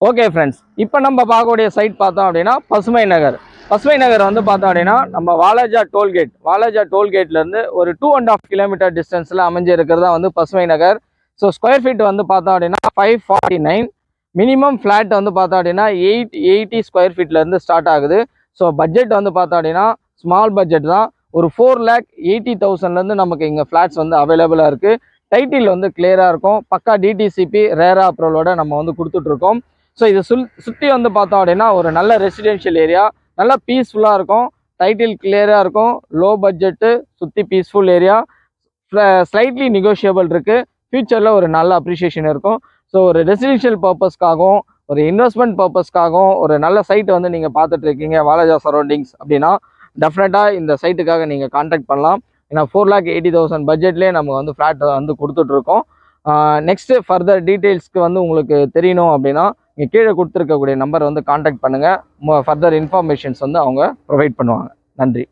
Okay friends, இப்போ நம்ம பார்க்கக்கூடிய சைட் பார்த்தோம் அப்படின்னா பசுமை நகர். பசுமை நகர் வந்து பார்த்தோம் அப்படின்னா நம்ம வாலாஜா டோல்கேட்லேருந்து ஒரு 2.5 கிலோமீட்டர் டிஸ்டன்ஸில் அமைஞ்சு இருக்கிறதா வந்து பசுமை நகர். ஸோ ஸ்கொயர் ஃபீட் வந்து பார்த்தோம் அப்படின்னா 549. மினிமம் ஃப்ளாட் வந்து பார்த்தோம் அப்படின்னா 880 ஸ்கொயர் ஃபீட்லேருந்து ஸ்டார்ட் ஆகுது. ஸோ பட்ஜெட் வந்து பார்த்தோம் அப்படின்னா ஸ்மால் பட்ஜெட் தான். ஒரு 4,80,000லேருந்து நமக்கு இங்கே ஃப்ளாட்ஸ் வந்து அவைலபிளாக இருக்குது. டைட்டில் வந்து கிளியராக இருக்கும். பக்கா டிடிசிபி ரேரா அப்ரூவலோட நம்ம வந்து கொடுத்துட்ருக்கோம். ஸோ இதை சுற்றி வந்து பார்த்தோம் அப்படின்னா ஒரு நல்ல ரெசிடென்ஷியல் ஏரியா, நல்லா பீஸ்ஃபுல்லாக இருக்கும். டைட்டில் கிளியராக இருக்கும். லோ பட்ஜெட்டு, சுற்றி பீஸ்ஃபுல் ஏரியா, ஸ்லைட்லி நெகோஷியபிள் இருக்குது. ஃப்யூச்சரில் ஒரு நல்ல அப்ரிஷியேஷன் இருக்கும். ஸோ ஒரு ரெசிடென்ஷியல் பர்பஸ்க்காகவும் ஒரு இன்வெஸ்ட்மெண்ட் பர்பஸ்க்காகவும் ஒரு நல்ல சைட்டை வந்து நீங்கள் பார்த்துட்டு இருக்கீங்க வாலாஜா சரௌண்டிங்ஸ் அப்படின்னா டெஃபினட்டாக இந்த சைட்டுக்காக நீங்கள் கான்டாக்ட் பண்ணலாம். ஏன்னா 4,80,000 பட்ஜெட்லேயே நம்ம வந்து ஃப்ளாட் வந்து கொடுத்துட்ருக்கோம். நெக்ஸ்ட்டு ஃபர்தர் டீட்டெயில்ஸ்க்கு வந்து உங்களுக்கு தெரியணும் அப்படின்னா நீங்கள் கீழே கொடுத்துருக்கக்கூடிய நம்பர் வந்து கான்டாக்ட் பண்ணுங்கள். ஃபர்தர் இன்ஃபர்மேஷன்ஸ் வந்து அவங்க ப்ரொவைட் பண்ணுவாங்க. நன்றி.